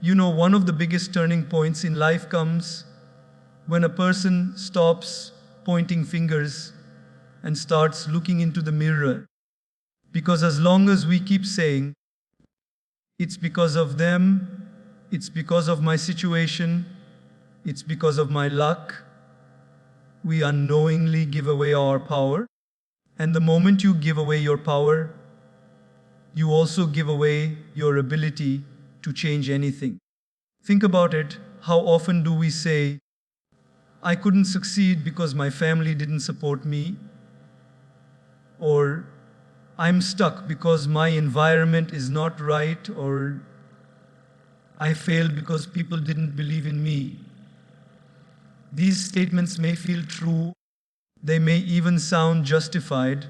One of the biggest turning points in life comes when a person stops pointing fingers and starts looking into the mirror. Because as long as we keep saying, it's because of them, it's because of my situation, it's because of my luck, we unknowingly give away our power. And the moment you give away your power, you also give away your ability to change anything. Think about it. How often do we say, I couldn't succeed because my family didn't support me? Or, I'm stuck because my environment is not right, or I failed because people didn't believe in me. These statements may feel true, they may even sound justified,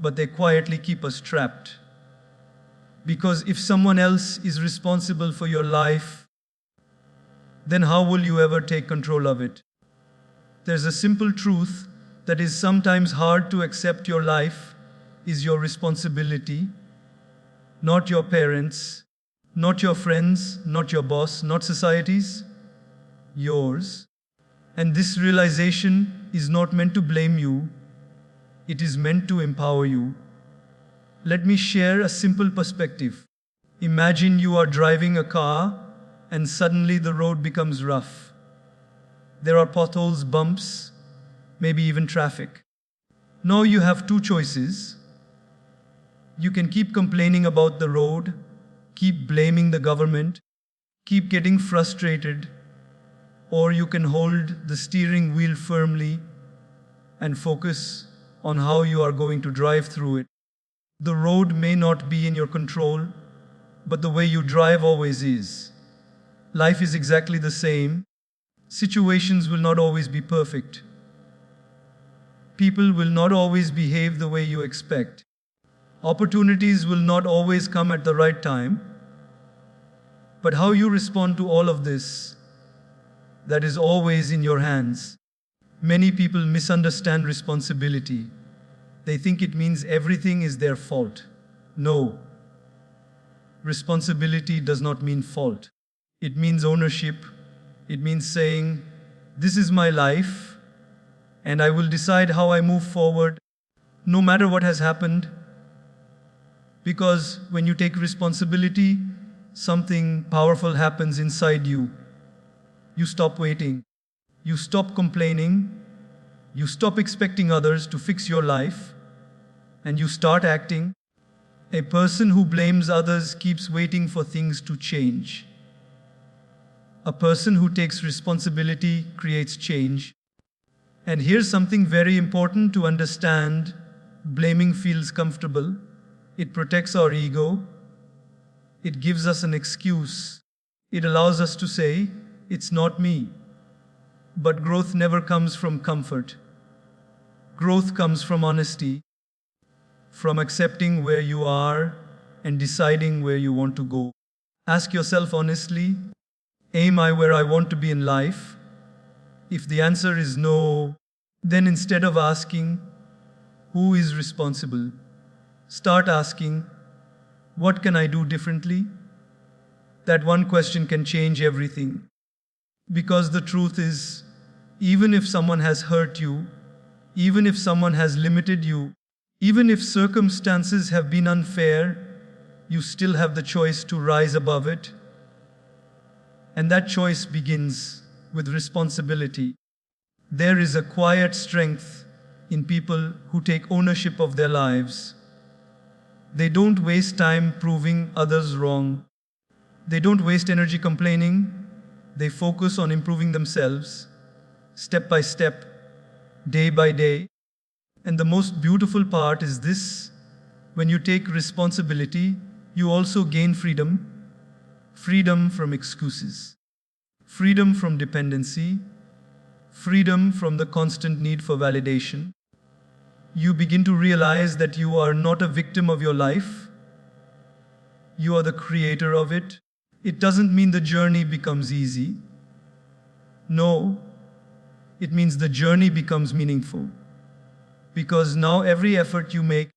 but they quietly keep us trapped. Because if someone else is responsible for your life, then how will you ever take control of it? There's a simple truth that is sometimes hard to accept. Your life is your responsibility, not your parents, not your friends, not your boss, not society's, yours. And this realization is not meant to blame you, it is meant to empower you. Let me share a simple perspective. Imagine you are driving a car and suddenly the road becomes rough. There are potholes, bumps, maybe even traffic. Now you have two choices. You can keep complaining about the road, keep blaming the government, keep getting frustrated, or you can hold the steering wheel firmly and focus on how you are going to drive through it. The road may not be in your control, but the way you drive always is. Life is exactly the same. Situations will not always be perfect. People will not always behave the way you expect. Opportunities will not always come at the right time. But how you respond to all of this, that is always in your hands. Many people misunderstand responsibility. They think it means everything is their fault. No. Responsibility does not mean fault. It means ownership. It means saying, this is my life, and I will decide how I move forward, no matter what has happened. Because when you take responsibility, something powerful happens inside you. You stop waiting. You stop complaining. You stop expecting others to fix your life, and you start acting. A person who blames others keeps waiting for things to change. A person who takes responsibility creates change. And here's something very important to understand. Blaming feels comfortable. It protects our ego. It gives us an excuse. It allows us to say, it's not me. But growth never comes from comfort. Growth comes from honesty, from accepting where you are and deciding where you want to go. Ask yourself honestly, am I where I want to be in life? If the answer is no, then instead of asking, who is responsible? Start asking, what can I do differently? That one question can change everything. Because the truth is, even if someone has hurt you, even if someone has limited you, even if circumstances have been unfair, you still have the choice to rise above it. And that choice begins with responsibility. There is a quiet strength in people who take ownership of their lives. They don't waste time proving others wrong. They don't waste energy complaining. They focus on improving themselves, step by step, day by day. And the most beautiful part is this: when you take responsibility, you also gain freedom. Freedom from excuses, freedom from dependency, freedom from the constant need for validation. You begin to realize that you are not a victim of your life. You are the creator of it. It doesn't mean the journey becomes easy. No, it means the journey becomes meaningful. Because now every effort you make,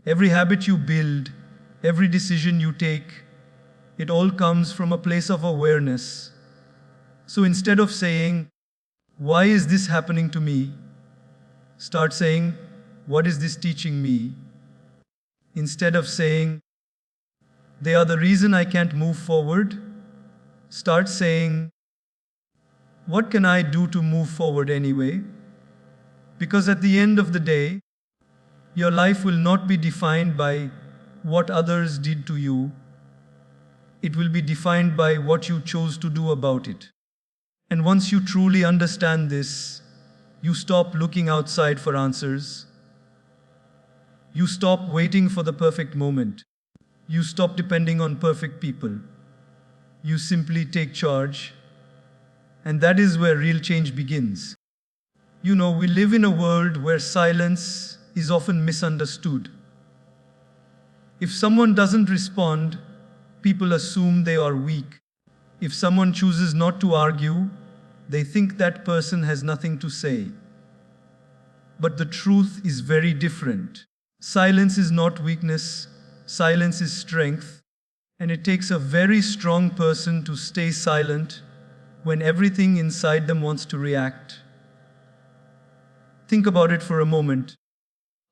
every habit you build, every decision you take, It all comes from a place of awareness. So instead of saying, "Why is this happening to me?" start saying, "What is this teaching me?" Instead of saying, "They are the reason I can't move forward," start saying, "What can I do to move forward anyway?" Because at the end of the day, your life will not be defined by what others did to you. It will be defined by what you chose to do about it. And once you truly understand this, you stop looking outside for answers. You stop waiting for the perfect moment. You stop depending on perfect people. You simply take charge. And that is where real change begins. We live in a world where silence is often misunderstood. If someone doesn't respond, people assume they are weak. If someone chooses not to argue, they think that person has nothing to say. But the truth is very different. Silence is not weakness, silence is strength, and it takes a very strong person to stay silent when everything inside them wants to react. Think about it for a moment.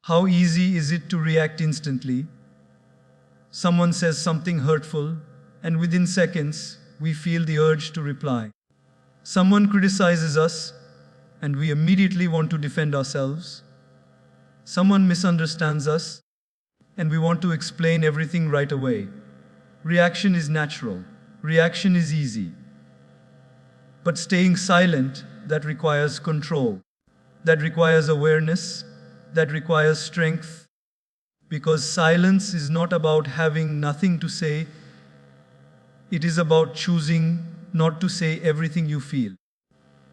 How easy is it to react instantly? Someone says something hurtful, and within seconds, we feel the urge to reply. Someone criticizes us, and we immediately want to defend ourselves. Someone misunderstands us, and we want to explain everything right away. Reaction is natural. Reaction is easy. But staying silent, that requires control. That requires awareness. That requires strength. Because silence is not about having nothing to say. It is about choosing not to say everything you feel.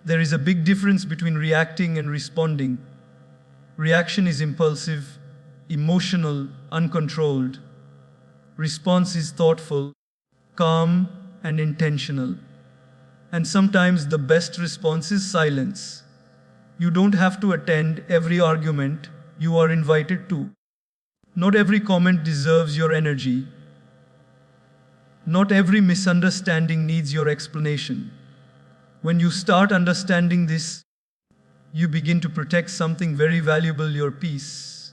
There is a big difference between reacting and responding. Reaction is impulsive, emotional, uncontrolled. Response is thoughtful, calm, and intentional. And sometimes the best response is silence. You don't have to attend every argument you are invited to. Not every comment deserves your energy. Not every misunderstanding needs your explanation. When you start understanding this, you begin to protect something very valuable, your peace.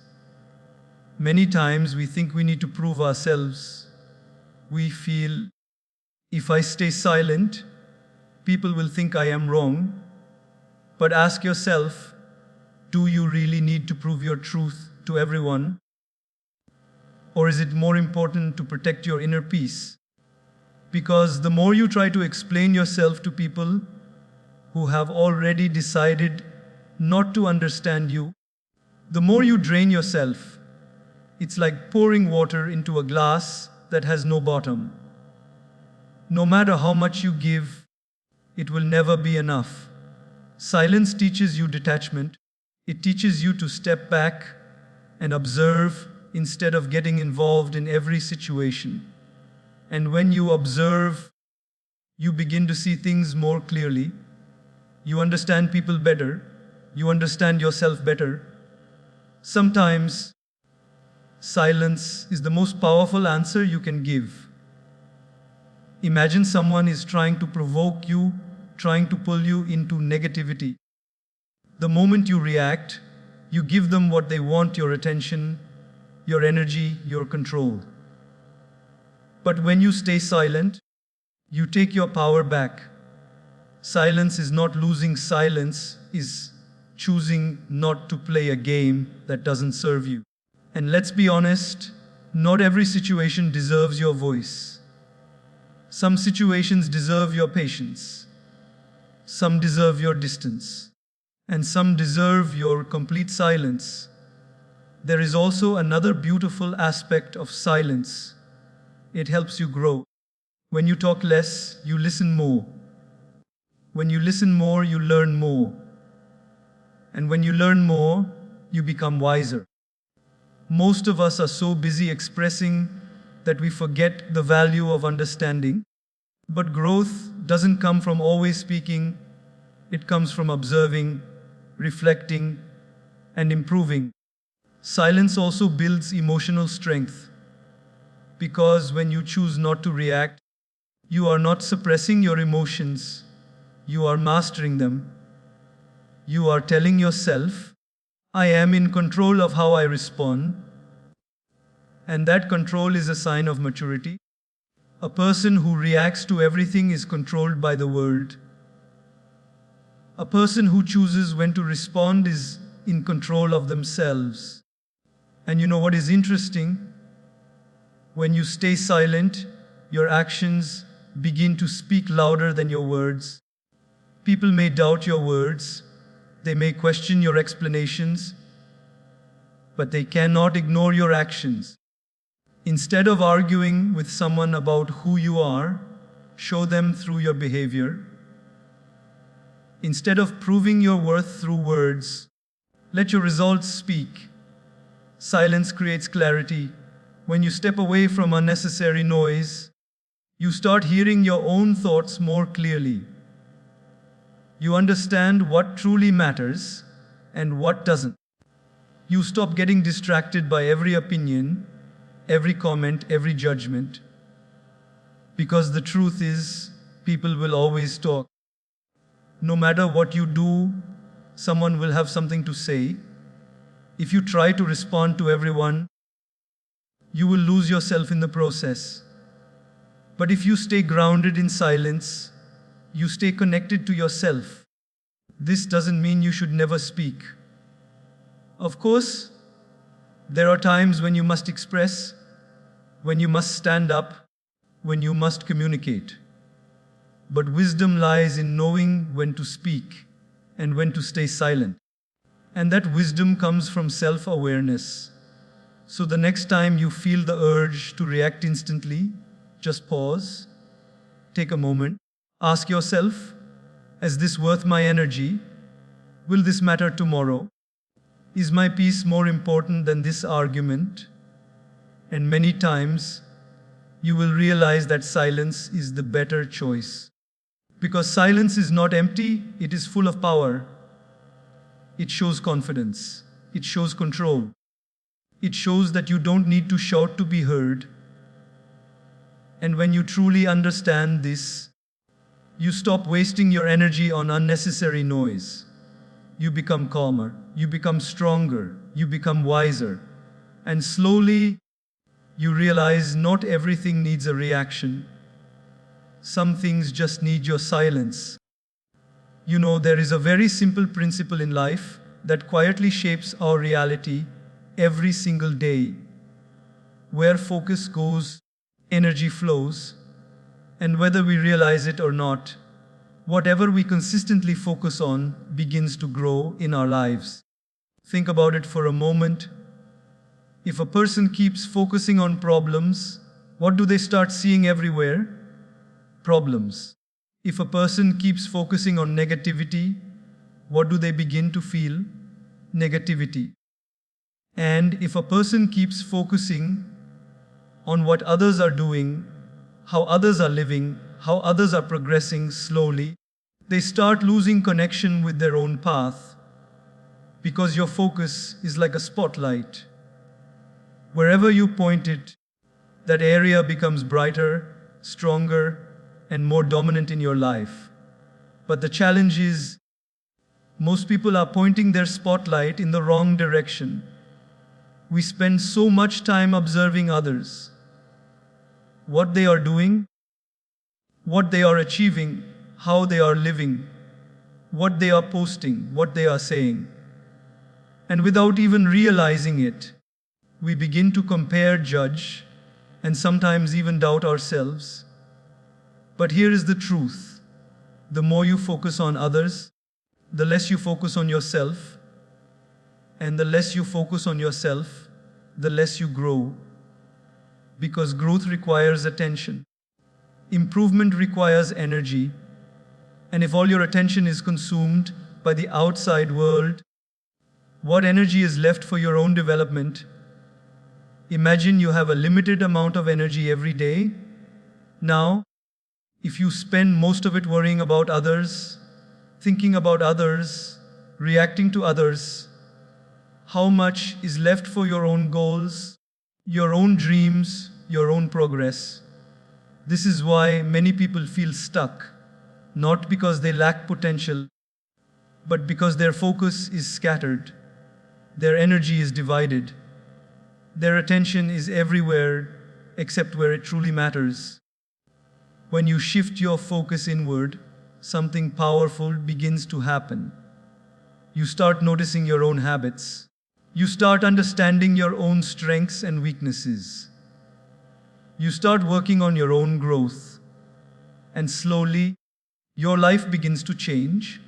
Many times we think we need to prove ourselves. We feel, if I stay silent, people will think I am wrong. But ask yourself, do you really need to prove your truth to everyone? Or is it more important to protect your inner peace? Because the more you try to explain yourself to people who have already decided not to understand you, the more you drain yourself. It's like pouring water into a glass that has no bottom. No matter how much you give, it will never be enough. Silence teaches you detachment. It teaches you to step back and observe instead of getting involved in every situation. And when you observe, you begin to see things more clearly. You understand people better. You understand yourself better. Sometimes, silence is the most powerful answer you can give. Imagine someone is trying to provoke you, trying to pull you into negativity. The moment you react, you give them what they want, your attention, your energy, your control. But when you stay silent, you take your power back. Silence is not losing, silence is choosing not to play a game that doesn't serve you. And let's be honest, not every situation deserves your voice. Some situations deserve your patience. Some deserve your distance. And some deserve your complete silence. There is also another beautiful aspect of silence. It helps you grow. When you talk less, you listen more. When you listen more, you learn more. And when you learn more, you become wiser. Most of us are so busy expressing that we forget the value of understanding. But growth doesn't come from always speaking. It comes from observing, reflecting, and improving. Silence also builds emotional strength. Because when you choose not to react, You are not suppressing your emotions, you are mastering them. You are telling yourself, I am in control of how I respond, and that control is a sign of maturity. A person who reacts to everything is controlled by the world. A person who chooses when to respond is in control of themselves. And you know what is interesting? When you stay silent, your actions begin to speak louder than your words. People may doubt your words, they may question your explanations, but they cannot ignore your actions. Instead of arguing with someone about who you are, show them through your behavior. Instead of proving your worth through words, let your results speak. Silence creates clarity. When you step away from unnecessary noise, you start hearing your own thoughts more clearly. You understand what truly matters and what doesn't. You stop getting distracted by every opinion, every comment, every judgment. Because the truth is, people will always talk. No matter what you do, someone will have something to say. If you try to respond to everyone, you will lose yourself in the process. But if you stay grounded in silence, you stay connected to yourself. This doesn't mean you should never speak. Of course, there are times when you must express, when you must stand up, when you must communicate. But wisdom lies in knowing when to speak and when to stay silent. And that wisdom comes from self-awareness. So the next time you feel the urge to react instantly, just pause, take a moment, ask yourself, is this worth my energy? Will this matter tomorrow? Is my peace more important than this argument? And many times, you will realize that silence is the better choice. Because silence is not empty, it is full of power. It shows confidence. It shows control. It shows that you don't need to shout to be heard. And when you truly understand this, you stop wasting your energy on unnecessary noise. You become calmer, you become stronger, you become wiser. And slowly, you realize not everything needs a reaction. Some things just need your silence. You know, there is a very simple principle in life that quietly shapes our reality every single day. Where focus goes, energy flows, and whether we realize it or not, whatever we consistently focus on begins to grow in our lives. Think about it for a moment. If a person keeps focusing on problems, what do they start seeing everywhere? Problems. If a person keeps focusing on negativity, what do they begin to feel? Negativity. And if a person keeps focusing on what others are doing, how others are living, how others are progressing slowly, they start losing connection with their own path. Because your focus is like a spotlight. Wherever you point it, that area becomes brighter, stronger, and more dominant in your life. But the challenge is, most people are pointing their spotlight in the wrong direction. We spend so much time observing others, what they are doing, what they are achieving, how they are living, what they are posting, what they are saying. And without even realizing it, we begin to compare, judge, and sometimes even doubt ourselves. But here is the truth. The more you focus on others, the less you focus on yourself. And the less you focus on yourself, the less you grow. Because growth requires attention. Improvement requires energy. And if all your attention is consumed by the outside world, what energy is left for your own development? Imagine you have a limited amount of energy every day. Now, if you spend most of it worrying about others, thinking about others, reacting to others, how much is left for your own goals, your own dreams, your own progress? This is why many people feel stuck, not because they lack potential, but because their focus is scattered, their energy is divided, their attention is everywhere except where it truly matters. When you shift your focus inward, something powerful begins to happen. You start noticing your own habits. You start understanding your own strengths and weaknesses. You start working on your own growth. And slowly, your life begins to change.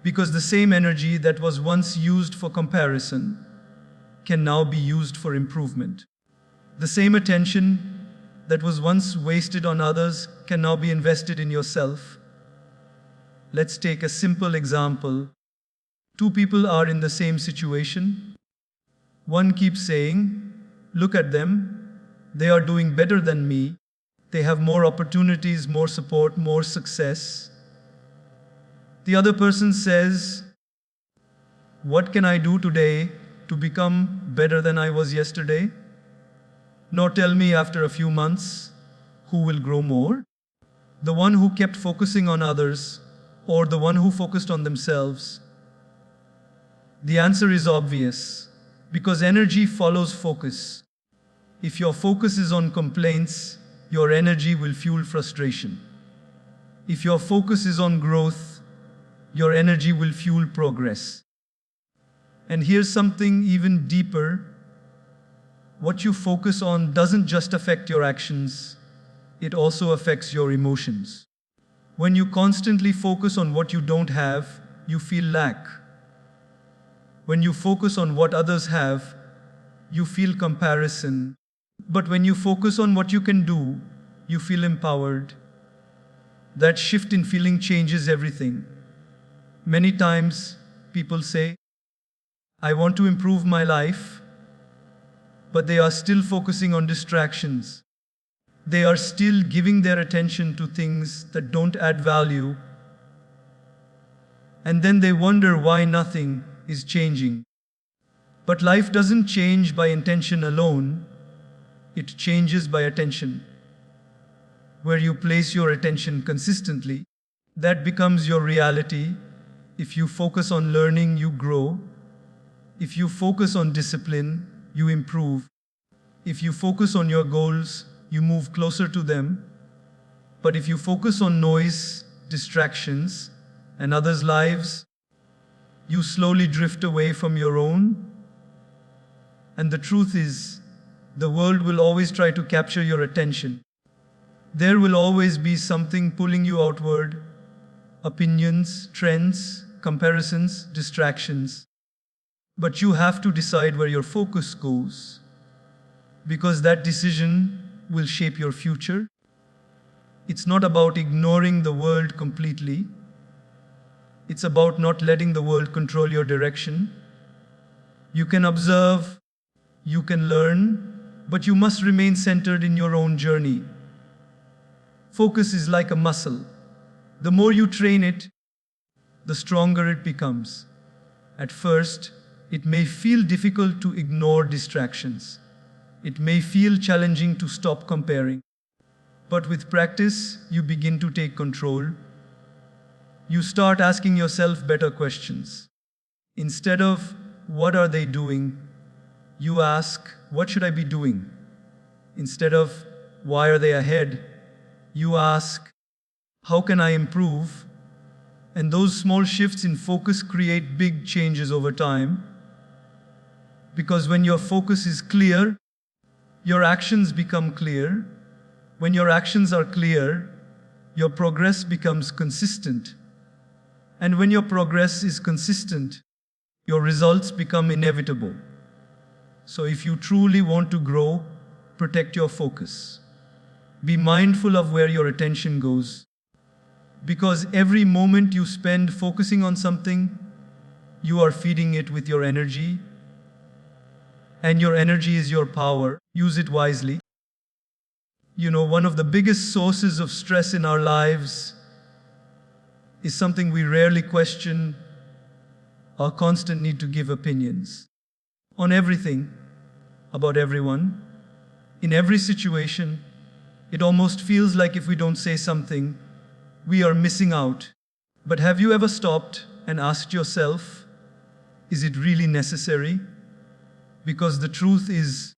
Because the same energy that was once used for comparison can now be used for improvement. The same attention that was once wasted on others can now be invested in yourself. Let's take a simple example. Two people are in the same situation. One keeps saying, "Look at them, they are doing better than me. They have more opportunities, more support, more success." The other person says, "What can I do today to become better than I was yesterday? Now tell me, after a few months, who will grow more? The one who kept focusing on others, or the one who focused on themselves?" The answer is obvious, because energy follows focus. If your focus is on complaints, your energy will fuel frustration. If your focus is on growth, your energy will fuel progress. And here's something even deeper. What you focus on doesn't just affect your actions, it also affects your emotions. When you constantly focus on what you don't have, you feel lack. When you focus on what others have, you feel comparison. But when you focus on what you can do, you feel empowered. That shift in feeling changes everything. Many times, people say, "I want to improve my life," but they are still focusing on distractions. They are still giving their attention to things that don't add value. And then they wonder why nothing is changing. But life doesn't change by intention alone, it changes by attention. Where you place your attention consistently, that becomes your reality. If you focus on learning, you grow. If you focus on discipline, you improve. If you focus on your goals, you move closer to them. But if you focus on noise, distractions, and others' lives, you slowly drift away from your own. And the truth is, the world will always try to capture your attention. There will always be something pulling you outward: opinions, trends, comparisons, distractions. But you have to decide where your focus goes, because that decision will shape your future. It's not about ignoring the world completely. It's about not letting the world control your direction. You can observe, you can learn, but you must remain centered in your own journey. Focus is like a muscle. The more you train it, the stronger it becomes. At first, it may feel difficult to ignore distractions. It may feel challenging to stop comparing. But with practice, you begin to take control. You start asking yourself better questions. Instead of, "What are they doing?" you ask, "What should I be doing?" Instead of, "Why are they ahead?" you ask, "How can I improve?" And those small shifts in focus create big changes over time. Because when your focus is clear, your actions become clear. When your actions are clear, your progress becomes consistent. And when your progress is consistent, your results become inevitable. So if you truly want to grow, protect your focus. Be mindful of where your attention goes. Because every moment you spend focusing on something, you are feeding it with your energy. And your energy is your power. Use it wisely. One of the biggest sources of stress in our lives is something we rarely question: our constant need to give opinions on everything, about everyone, in every situation, It almost feels like if we don't say something, we are missing out. But have you ever stopped and asked yourself, is it really necessary? Because the truth is,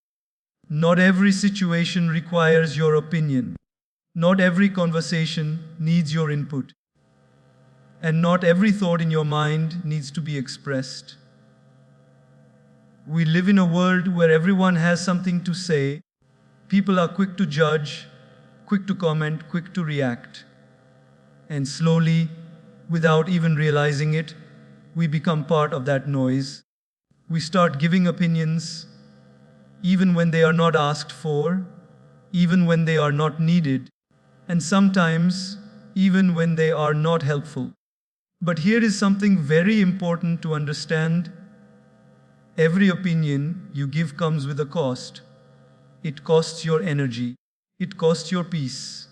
not every situation requires your opinion. Not every conversation needs your input. And not every thought in your mind needs to be expressed. We live in a world where everyone has something to say. People are quick to judge, quick to comment, quick to react. And slowly, without even realizing it, we become part of that noise. We start giving opinions, even when they are not asked for, even when they are not needed, and sometimes even when they are not helpful. But here is something very important to understand. Every opinion you give comes with a cost. It costs your energy. It costs your peace.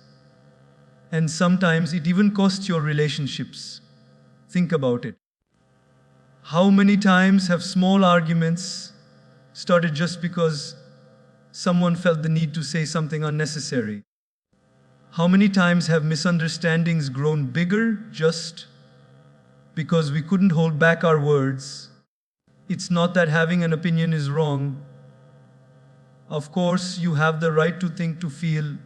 And sometimes it even costs your relationships. Think about it. How many times have small arguments started just because someone felt the need to say something unnecessary? How many times have misunderstandings grown bigger just because we couldn't hold back our words? It's not that having an opinion is wrong. Of course, you have the right to think, to feel,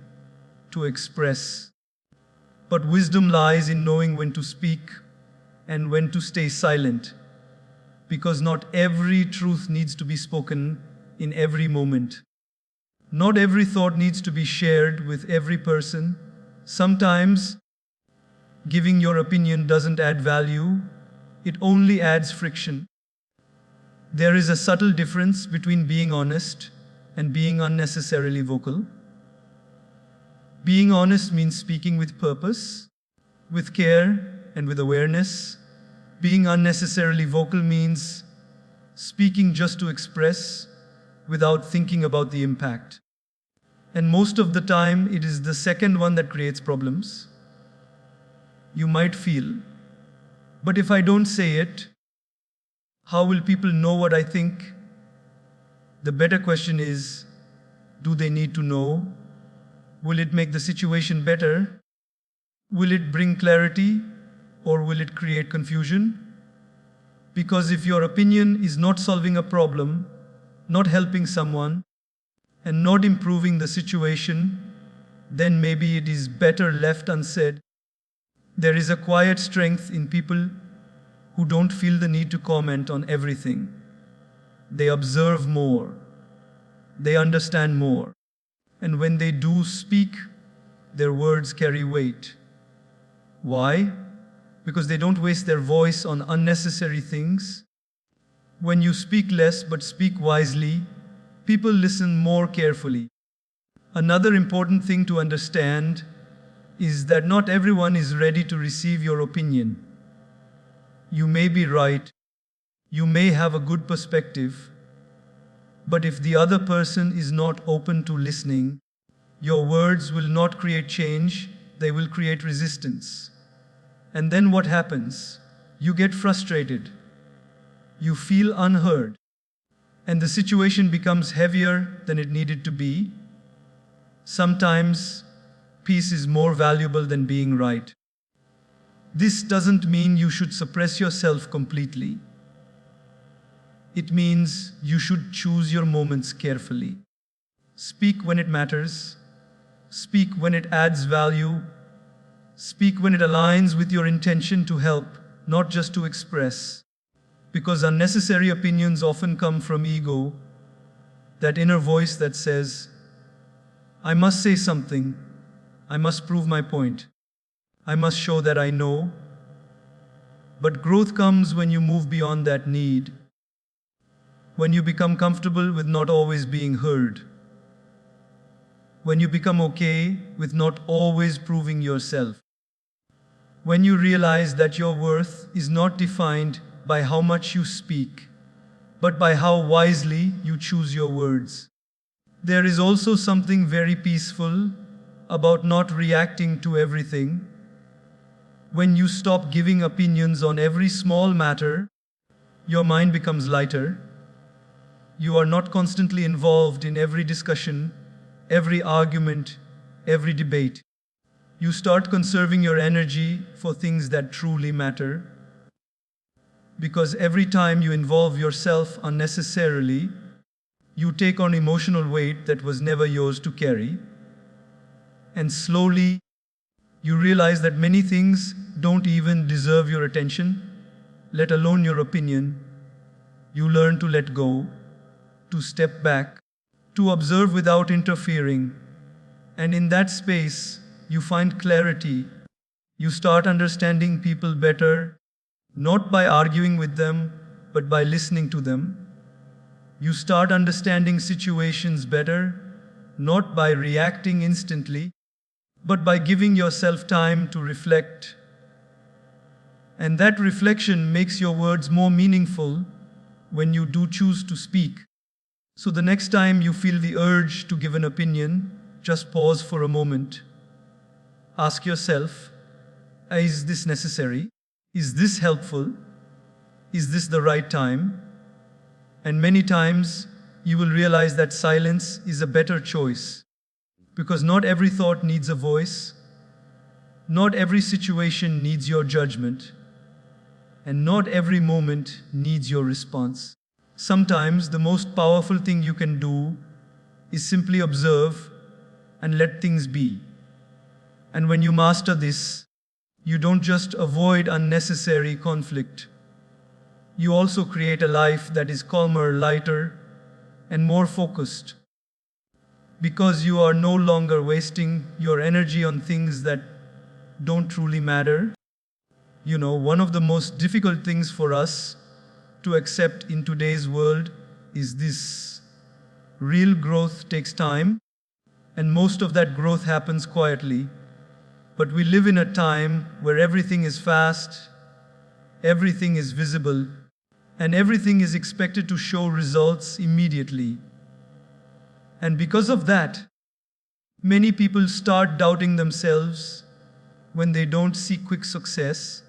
to express. But wisdom lies in knowing when to speak and when to stay silent. Because not every truth needs to be spoken in every moment. Not every thought needs to be shared with every person. Sometimes, giving your opinion doesn't add value, it only adds friction. There is a subtle difference between being honest and being unnecessarily vocal. Being honest means speaking with purpose, with care, and with awareness. Being unnecessarily vocal means speaking just to express without thinking about the impact. And most of the time, it is the second one that creates problems. You might feel, but if I don't say it, how will people know what I think? The better question is, do they need to know? Will it make the situation better? Will it bring clarity? Or will it create confusion? Because if your opinion is not solving a problem, not helping someone, and not improving the situation, then maybe it is better left unsaid. There is a quiet strength in people who don't feel the need to comment on everything. They observe more. They understand more. And when they do speak, their words carry weight. Why? Because they don't waste their voice on unnecessary things. When you speak less but speak wisely, people listen more carefully. Another important thing to understand is that not everyone is ready to receive your opinion. You may be right, you may have a good perspective, but if the other person is not open to listening, your words will not create change, they will create resistance. And then what happens? You get frustrated. You feel unheard. And the situation becomes heavier than it needed to be. Sometimes, peace is more valuable than being right. This doesn't mean you should suppress yourself completely. It means you should choose your moments carefully. Speak when it matters. Speak when it adds value. Speak when it aligns with your intention to help, not just to express. Because unnecessary opinions often come from ego, that inner voice that says, I must say something, I must prove my point, I must show that I know. But growth comes when you move beyond that need, when you become comfortable with not always being heard, when you become okay with not always proving yourself, when you realize that your worth is not defined by how much you speak, but by how wisely you choose your words. There is also something very peaceful about not reacting to everything. When you stop giving opinions on every small matter, your mind becomes lighter. You are not constantly involved in every discussion, every argument, every debate. You start conserving your energy for things that truly matter. Because every time you involve yourself unnecessarily, you take on emotional weight that was never yours to carry. And slowly, you realize that many things don't even deserve your attention, let alone your opinion. You learn to let go, to step back, to observe without interfering. And in that space, you find clarity. You start understanding people better, not by arguing with them, but by listening to them. You start understanding situations better, not by reacting instantly, but by giving yourself time to reflect. And that reflection makes your words more meaningful when you do choose to speak. So the next time you feel the urge to give an opinion, just pause for a moment. Ask yourself, is this necessary? Is this helpful? Is this the right time? And many times you will realize that silence is a better choice. Because not every thought needs a voice, not every situation needs your judgment, and not every moment needs your response. Sometimes the most powerful thing you can do is simply observe and let things be. And when you master this, you don't just avoid unnecessary conflict. You also create a life that is calmer, lighter, and more focused. Because you are no longer wasting your energy on things that don't truly matter. One of the most difficult things for us to accept in today's world is this. Real growth takes time, and most of that growth happens quietly. But we live in a time where everything is fast, everything is visible, and everything is expected to show results immediately. And because of that, many people start doubting themselves when they don't see quick success.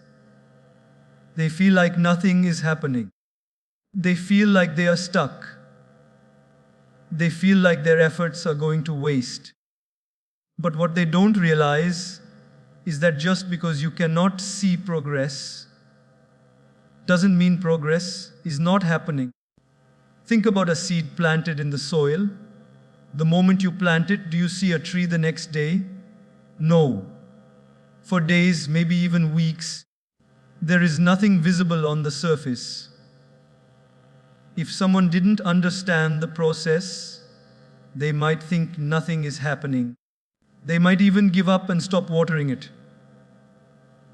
They feel like nothing is happening. They feel like they are stuck. They feel like their efforts are going to waste. But what they don't realize is that just because you cannot see progress doesn't mean progress is not happening. Think about a seed planted in the soil. The moment you plant it, do you see a tree the next day? No. For days, maybe even weeks, there is nothing visible on the surface. If someone didn't understand the process, they might think nothing is happening. They might even give up and stop watering it.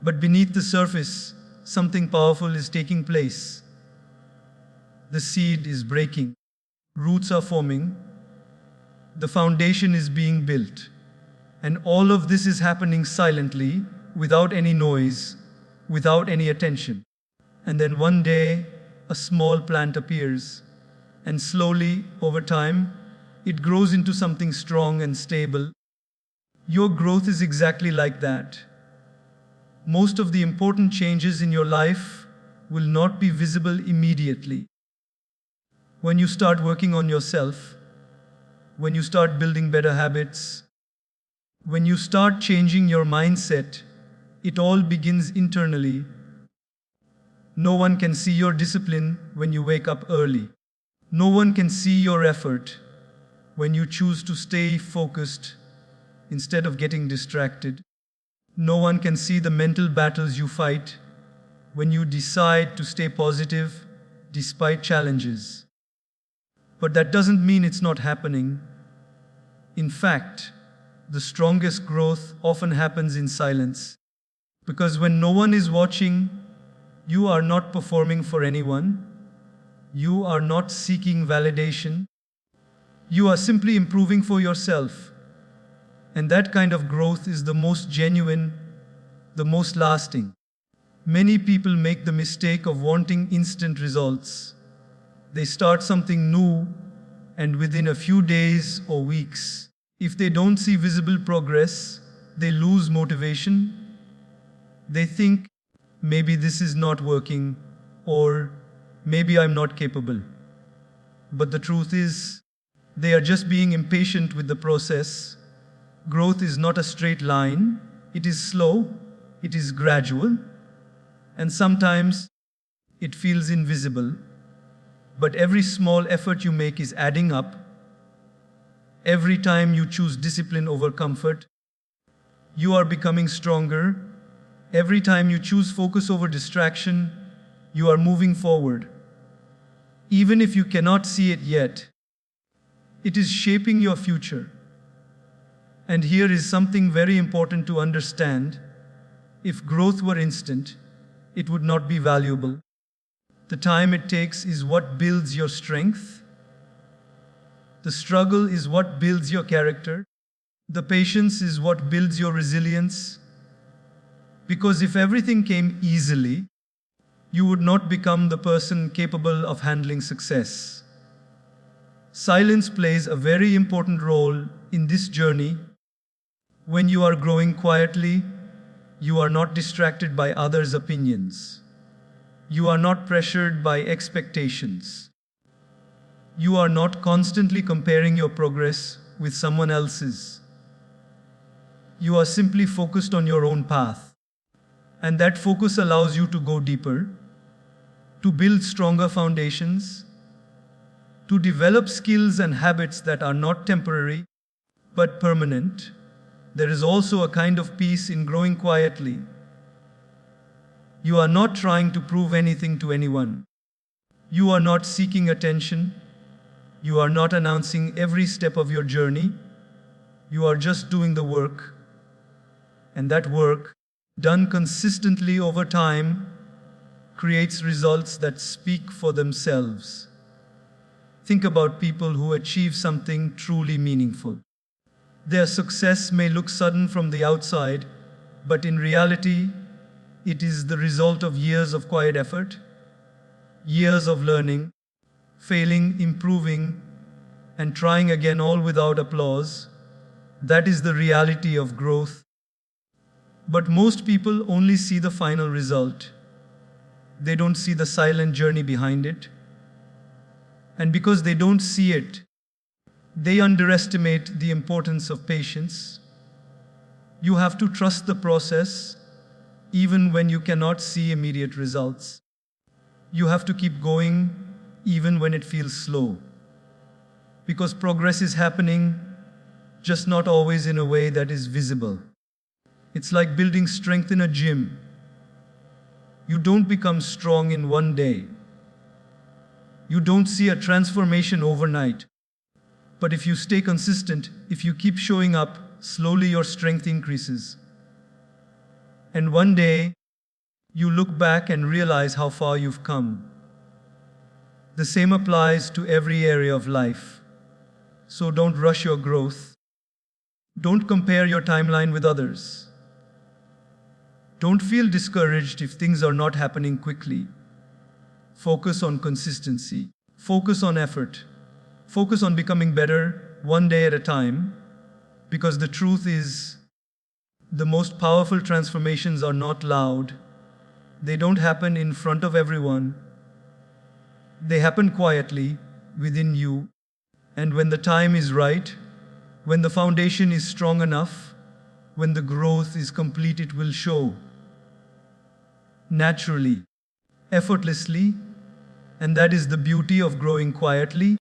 But beneath the surface, something powerful is taking place. The seed is breaking. Roots are forming. The foundation is being built. And all of this is happening silently, without any noise, without any attention. And then one day, a small plant appears. And slowly, over time, it grows into something strong and stable. Your growth is exactly like that. Most of the important changes in your life will not be visible immediately. When you start working on yourself, when you start building better habits, when you start changing your mindset, it all begins internally. No one can see your discipline when you wake up early. No one can see your effort when you choose to stay focused instead of getting distracted. No one can see the mental battles you fight when you decide to stay positive despite challenges. But that doesn't mean it's not happening. In fact, the strongest growth often happens in silence. Because when no one is watching, you are not performing for anyone. You are not seeking validation. You are simply improving for yourself. And that kind of growth is the most genuine, the most lasting. Many people make the mistake of wanting instant results. They start something new, and within a few days or weeks, if they don't see visible progress, they lose motivation. They think, maybe this is not working, or maybe I'm not capable. But the truth is, they are just being impatient with the process. Growth is not a straight line, it is slow, it is gradual, and sometimes it feels invisible. But every small effort you make is adding up. Every time you choose discipline over comfort, you are becoming stronger. Every time you choose focus over distraction, you are moving forward. Even if you cannot see it yet, it is shaping your future. And here is something very important to understand. If growth were instant, it would not be valuable. The time it takes is what builds your strength. The struggle is what builds your character. The patience is what builds your resilience. Because if everything came easily, you would not become the person capable of handling success. Silence plays a very important role in this journey. When you are growing quietly, you are not distracted by others' opinions. You are not pressured by expectations. You are not constantly comparing your progress with someone else's. You are simply focused on your own path. And that focus allows you to go deeper, to build stronger foundations, to develop skills and habits that are not temporary, but permanent. There is also a kind of peace in growing quietly. You are not trying to prove anything to anyone. You are not seeking attention. You are not announcing every step of your journey. You are just doing the work. And that work, done consistently over time, creates results that speak for themselves. Think about people who achieve something truly meaningful. Their success may look sudden from the outside, but in reality, it is the result of years of quiet effort, years of learning, failing, improving, and trying again, all without applause. That is the reality of growth. But most people only see the final result. They don't see the silent journey behind it. And because they don't see it, they underestimate the importance of patience. You have to trust the process, even when you cannot see immediate results. You have to keep going, even when it feels slow. Because progress is happening, just not always in a way that is visible. It's like building strength in a gym. You don't become strong in one day. You don't see a transformation overnight. But if you stay consistent, if you keep showing up, slowly your strength increases. And one day, you look back and realize how far you've come. The same applies to every area of life. So don't rush your growth. Don't compare your timeline with others. Don't feel discouraged if things are not happening quickly. Focus on consistency. Focus on effort. Focus on becoming better one day at a time. Because the truth is, the most powerful transformations are not loud. They don't happen in front of everyone. They happen quietly within you. And when the time is right, when the foundation is strong enough, when the growth is complete, it will show. Naturally, effortlessly, and that is the beauty of growing quietly.